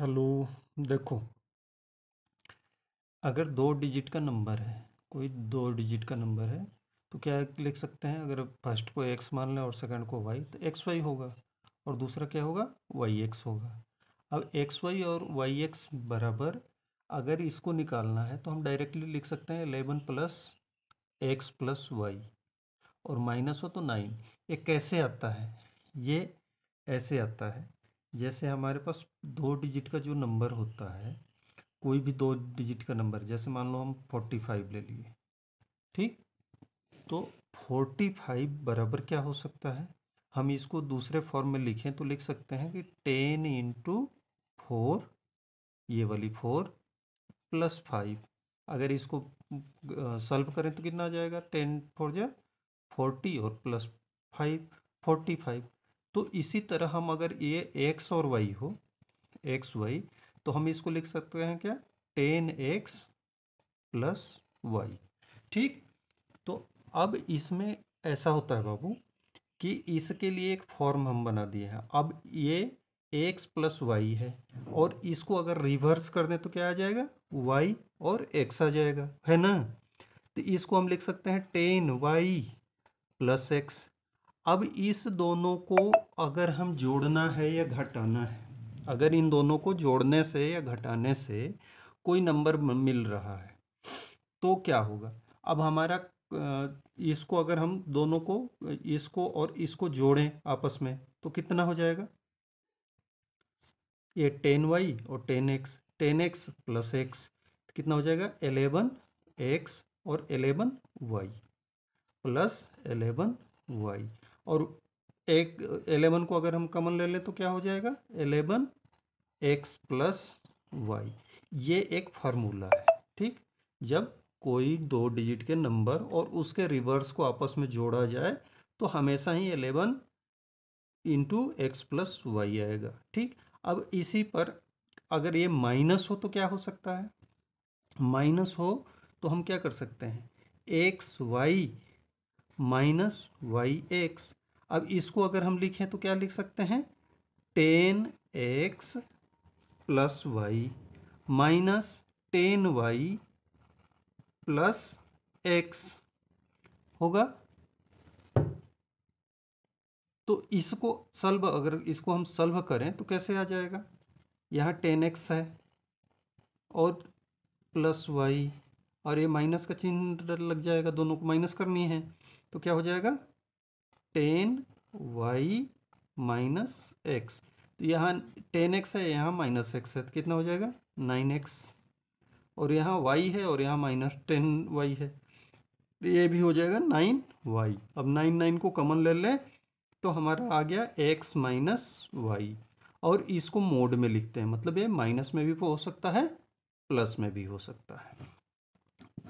Hello. देखो, अगर दो डिजिट का नंबर है, कोई दो डिजिट का नंबर है, तो क्या लिख सकते हैं? अगर फर्स्ट को एक्स मान लें और सेकंड को वाई, तो एक्स वाई होगा और दूसरा क्या होगा? वाई एक्स होगा। अब एक्स वाई और वाई एक्स बराबर, अगर इसको निकालना है तो हम डायरेक्टली लिख सकते हैं 11 प्लस एक्स प्लस वाई, और माइनस हो तो 9। ये कैसे आता है? ये ऐसे आता है, जैसे हमारे पास दो डिजिट का जो नंबर होता है, कोई भी दो डिजिट का नंबर, जैसे मान लो हम 45 ले लिए, ठीक। तो 45 बराबर क्या हो सकता है? हम इसको दूसरे फॉर्म में लिखें तो लिख सकते हैं कि 10 इंटू 4, ये वाली 4 प्लस 5। अगर इसको सॉल्व करें तो कितना आ जाएगा? 10 फोर जा 40 और प्लस 5 45। तो इसी तरह हम, अगर ये एक्स और वाई हो, एक्स वाई, तो हम इसको लिख सकते हैं क्या? 10x प्लस वाई, ठीक। तो अब इसमें ऐसा होता है बाबू कि इसके लिए एक फॉर्म हम बना दिए हैं। अब ये एक्स प्लस वाई है, और इसको अगर रिवर्स कर दें तो क्या आ जाएगा? वाई और एक्स आ जाएगा, है ना। तो इसको हम लिख सकते हैं 10y प्लस एक्स। अब इस दोनों को अगर हम जोड़ना है या घटाना है, अगर इन दोनों को जोड़ने से या घटाने से कोई नंबर मिल रहा है, तो क्या होगा? अब हमारा इसको अगर हम दोनों को, इसको और इसको जोड़ें आपस में, तो कितना हो जाएगा? ये 10y और 10x, 10x प्लस एक्स कितना हो जाएगा? 11x और 11y प्लस 11y। और एक 11 को अगर हम कॉमन ले लें तो क्या हो जाएगा? 11x plus Y. ये एक फार्मूला है, ठीक। जब कोई दो डिजिट के नंबर और उसके रिवर्स को आपस में जोड़ा जाए तो हमेशा ही 11 इंटू एक्स प्लस वाई आएगा, ठीक। अब इसी पर अगर ये माइनस हो तो क्या हो सकता है? माइनस हो तो हम क्या कर सकते हैं? X Y minus Y X. अब इसको अगर हम लिखें तो क्या लिख सकते हैं? 10x plus Y minus 10y plus X होगा। तो इसको सल्व, अगर इसको हम सल्व करें तो कैसे आ जाएगा? यहाँ 10x है और प्लस वाई, और ये माइनस का चिन्ह लग जाएगा, दोनों को माइनस करनी है, तो क्या हो जाएगा? 10y minus x. तो यहाँ 10x है, यहाँ माइनस एक्स है, तो कितना हो जाएगा? 9x। और यहाँ y है और यहाँ माइनस 10y है, तो ये भी हो जाएगा 9y। अब 9 को कॉमन ले लें तो हमारा आ गया x माइनस वाई। और इसको मोड में लिखते हैं, मतलब ये माइनस में भी हो सकता है, प्लस में भी हो सकता है।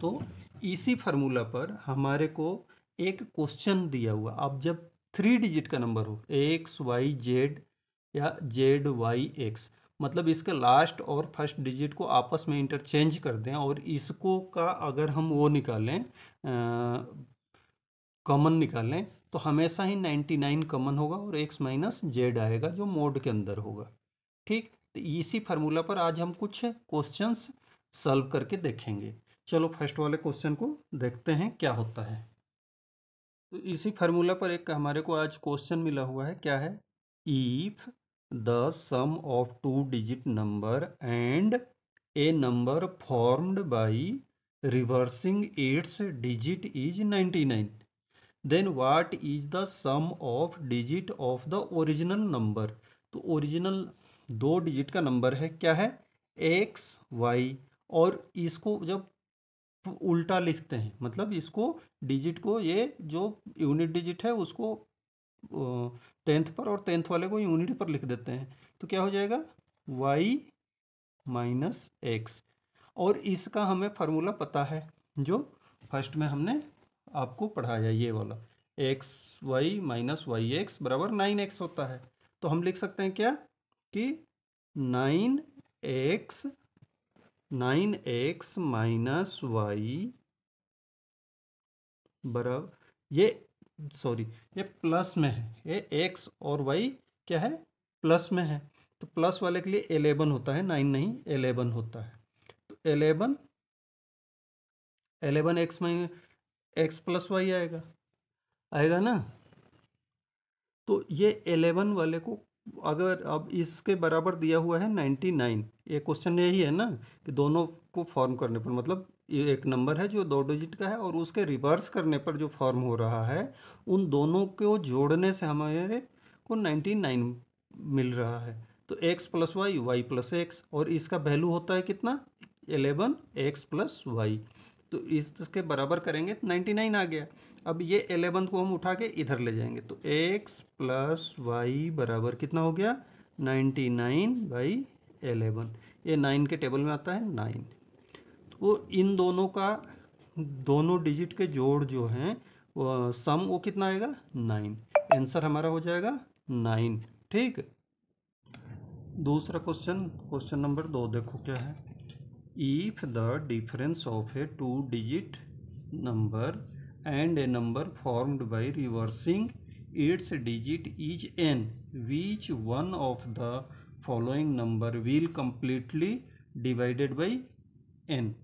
तो इसी फार्मूला पर हमारे को एक क्वेश्चन दिया हुआ, अब जब 3 डिजिट का नंबर हो, एक्स वाई जेड या जेड वाई एक्स, मतलब इसके लास्ट और फर्स्ट डिजिट को आपस में इंटरचेंज कर दें और इसको का अगर हम वो निकालें, कॉमन निकालें, तो हमेशा ही 99 कॉमन होगा और एक्स माइनस जेड आएगा जो मोड के अंदर होगा, ठीक। तो इसी फार्मूला पर आज हम कुछ क्वेश्चंस सॉल्व करके देखेंगे। चलो फर्स्ट वाले क्वेश्चन को देखते हैं क्या होता है। तो इसी फार्मूला पर एक हमारे को आज क्वेश्चन मिला हुआ है, क्या है? If the sum of two digit number and a number formed by reversing its digit is 99, then what is the sum of digit of the original number. तो ओरिजिनल दो डिजिट का नंबर है, क्या है? X Y. और इसको जब उल्टा लिखते हैं, मतलब इसको डिजिट को, ये जो यूनिट डिजिट है उसको टेंथ पर और टेंथ वाले को यूनिट पर लिख देते हैं, तो क्या हो जाएगा? Y minus X. और इसका हमें फार्मूला पता है, जो फर्स्ट में हमने आपको पढ़ाया, ये वाला X Y minus Y X बराबर 9x होता है। तो हम लिख सकते हैं क्या कि 9x, 9x माइनस वाई बराबर, ये सॉरी, ये प्लस में है, ये एक्स और वाई क्या है? प्लस में है। तो प्लस वाले के लिए 11 होता है, 9 नहीं 11 होता है। तो 11 एक्स में एक्स प्लस वाई आएगा, आएगा ना। तो ये 11 वाले को अगर अब इसके बराबर दिया हुआ है 99, ये क्वेश्चन यही है ना कि दोनों को फॉर्म करने पर, मतलब ये एक नंबर है जो 2 डिजिट का है और उसके रिवर्स करने पर जो फॉर्म हो रहा है, उन दोनों को जोड़ने से हमारे को 99 मिल रहा है। तो x plus Y, Y plus X, और इसका वैल्यू होता है कितना, 11 x प्लस वाई। तो इसके बराबर करेंगे तो 99 आ गया। अब ये 11 को हम उठा के इधर ले जाएंगे तो x प्लस वाई बराबर कितना हो गया, 99/11। ये 9 के टेबल में आता है 9। तो इन दोनों का, दोनों डिजिट के जोड़ जो हैं वो सम वो कितना आएगा, 9। आंसर हमारा हो जाएगा 9। ठीक। दूसरा क्वेश्चन, क्वेश्चन नंबर 2 देखो क्या है। If the difference of a 2 digit number and a number formed by reversing its digit is n, which one of the following number will completely divided by n,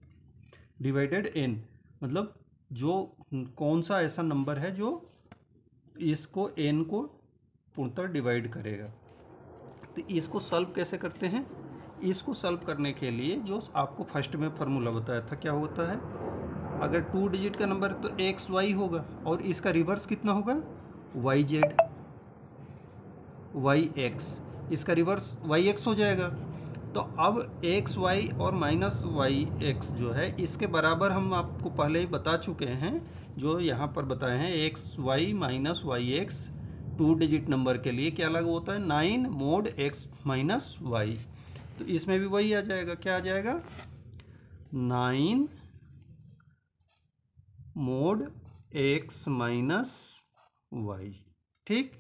divided n मतलब जो कौन सा ऐसा number है जो इसको n को पूर्णतः डिवाइड करेगा। तो इसको सॉल्व कैसे करते हैं, इसको सॉल्व करने के लिए जो आपको फर्स्ट में फार्मूला बताया था, क्या होता है, अगर 2 डिजिट का नंबर तो एक्स वाई होगा और इसका रिवर्स कितना होगा, वाई जेड, वाई एक्स, इसका रिवर्स वाई एक्स हो जाएगा। तो अब एक्स वाई और माइनस वाई एक्स जो है इसके बराबर हम आपको पहले ही बता चुके हैं, जो यहाँ पर बताए हैं X Y minus Y X 2 digit number के लिए क्या लागू होता है, 9 मोड एक्स माइनस वाई। तो इसमें भी वही आ जाएगा, क्या आ जाएगा, 9 मोड एक्स माइनस वाई। ठीक।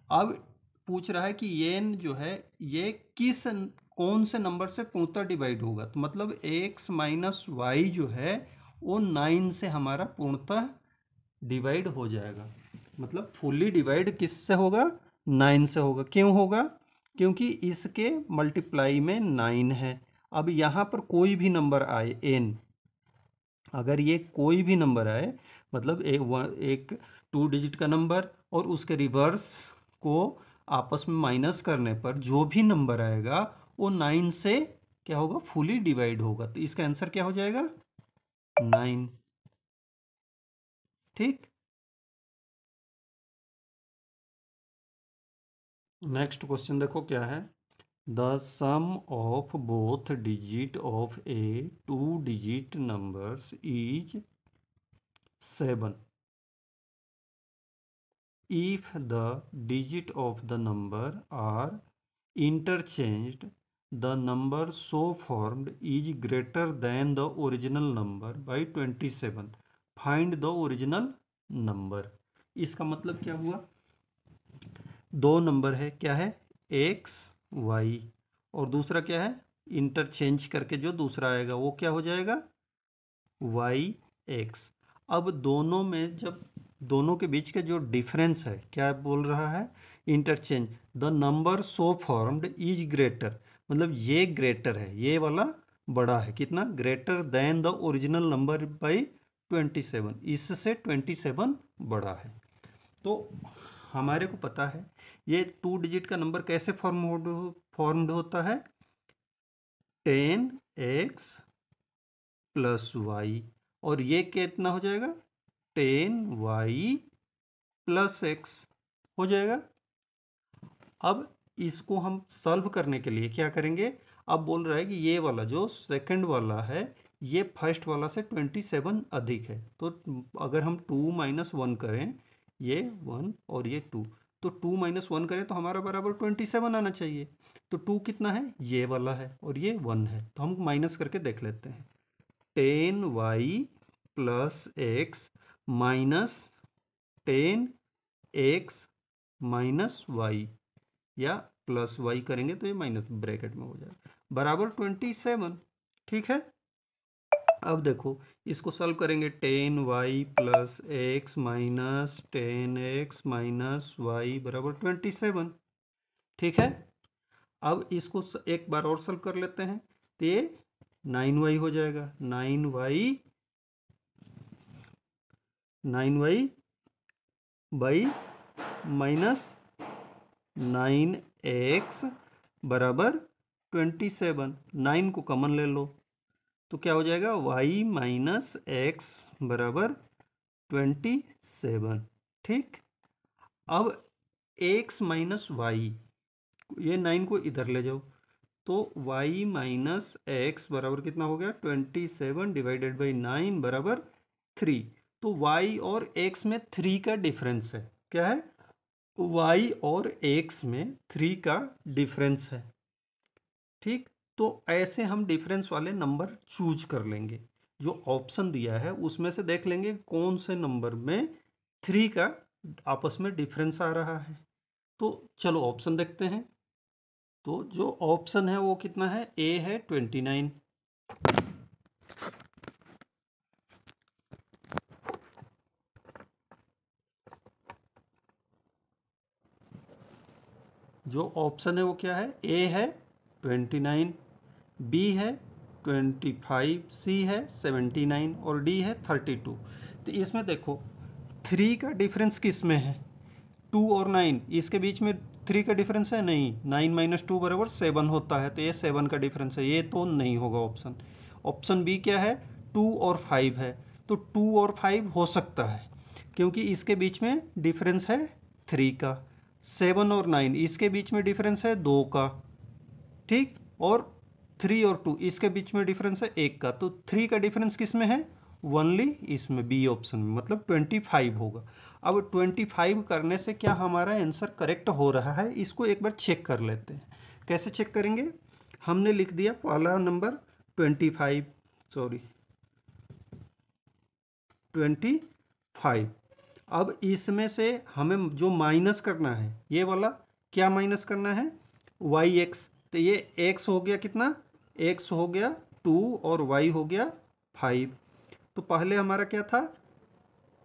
अब पूछ रहा है कि ये जो है ये किस कौन से नंबर से पूर्णतः डिवाइड होगा, तो मतलब एक्स माइनस वाई जो है वो 9 से हमारा पूर्णतः डिवाइड हो जाएगा। मतलब फुल्ली डिवाइड किससे होगा, 9 से होगा। क्यों होगा, क्योंकि इसके मल्टीप्लाई में 9 है। अब यहाँ पर कोई भी नंबर आए n, अगर ये कोई भी नंबर आए, मतलब एक 2 डिजिट का नंबर और उसके रिवर्स को आपस में माइनस करने पर जो भी नंबर आएगा वो 9 से क्या होगा, फुली डिवाइड होगा। तो इसका आंसर क्या हो जाएगा, 9। ठीक। नेक्स्ट क्वेश्चन देखो क्या है। The sum of both digit of a 2 digit numbers is 7 if the digit of the number are interchanged, the number so formed is greater than the original number by 27, find the original number। इसका मतलब क्या हुआ, दो number है, क्या है, X Y, और दूसरा क्या है, इंटरचेंज करके जो दूसरा आएगा वो क्या हो जाएगा, वाई एक्स। अब दोनों में जब दोनों के बीच के जो डिफरेंस है, क्या बोल रहा है, interchange, the number so formed is greater, मतलब ये ग्रेटर है, ये वाला बड़ा है, कितना, greater than the original number by 27, इससे 27 बड़ा है। तो हमारे को पता है ये 2 डिजिट का नंबर कैसे फॉर्म्ड होता है, 10x प्लस वाई, और ये कितना हो जाएगा, 10y प्लस एक्स हो जाएगा। अब इसको हम सॉल्व करने के लिए क्या करेंगे, अब बोल रहा है कि ये वाला जो सेकंड वाला है ये फर्स्ट वाला से 27 अधिक है। तो अगर हम 2 माइनस 1 करें, ये 1 और ये 2, तो 2 माइनस 1 करें तो हमारा बराबर 27 आना चाहिए। तो 2 कितना है, ये वाला है, और ये 1 है, तो हम माइनस करके देख लेते हैं। 10y plus X minus 10x minus Y, या प्लस वाई करेंगे तो ये माइनस ब्रैकेट में हो जाएगा, बराबर 27। ठीक है। अब देखो इसको सॉल्व करेंगे, 10y plus X minus 10x minus Y बराबर 27। ठीक है। अब इसको एक बार और सॉल्व कर लेते हैं, तो ये 9y हो जाएगा। 9y बाई माइनस 9x बराबर 27। 9 को कॉमन ले लो तो क्या हो जाएगा, y माइनस एक्स बराबर 27। ठीक, अब x माइनस वाई, ये 9 को इधर ले जाओ तो y माइनस एक्स बराबर कितना हो गया, 27 डिवाइडेड बाई 9 बराबर 3। तो y और x में 3 का डिफरेंस है। क्या है, y और x में 3 का डिफरेंस है। ठीक, तो ऐसे हम डिफरेंस वाले नंबर चूज कर लेंगे। जो ऑप्शन दिया है उसमें से देख लेंगे कौन से नंबर में 3 का आपस में डिफरेंस आ रहा है। तो चलो ऑप्शन देखते हैं। तो जो ऑप्शन है वो कितना है, ए है 29। जो ऑप्शन है वो क्या है, ए है 29, बी है 25, सी है 79 और डी है 32। तो इसमें देखो 3 का डिफरेंस किस में है, 2 और 9, इसके बीच में 3 का डिफरेंस है नहीं। 9 माइनस 2 बराबर 7 होता है, तो ये 7 का डिफरेंस है, ये तो नहीं होगा ऑप्शन। ऑप्शन बी क्या है, 2 और 5 है, तो 2 और 5 हो सकता है क्योंकि इसके बीच में डिफरेंस है 3 का। 7 और 9 इसके बीच में डिफरेंस है 2 का। ठीक, और 3 और 2 इसके बीच में डिफरेंस है 1 का। तो 3 का डिफरेंस किस में है, ओनली इसमें, बी ऑप्शन में, मतलब 25 होगा। अब 25 करने से क्या हमारा आंसर करेक्ट हो रहा है, इसको एक बार चेक कर लेते हैं। कैसे चेक करेंगे, हमने लिख दिया पहला नंबर 25, सॉरी 25। अब इसमें से हमें जो माइनस करना है, ये वाला क्या माइनस करना है, वाई एक्स। तो ये x हो गया कितना, x हो गया 2 और y हो गया 5। तो पहले हमारा क्या था,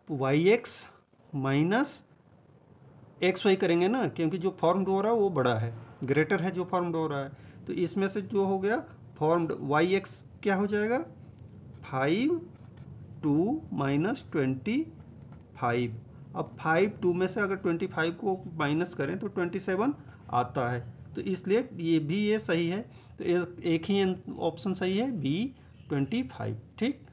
Y X minus X Y करेंगे ना, क्योंकि जो फॉर्म्ड हो रहा है वो बड़ा है, ग्रेटर है जो फॉर्म्ड हो रहा है। तो इसमें से जो हो गया फॉर्म्ड, वाई एक्स क्या हो जाएगा, 5 2 माइनस 25। अब 5 2 में से अगर 25 को माइनस करें तो 27 आता है, तो इसलिए ये सही है। तो एक ही ऑप्शन सही है, बी 25। ठीक।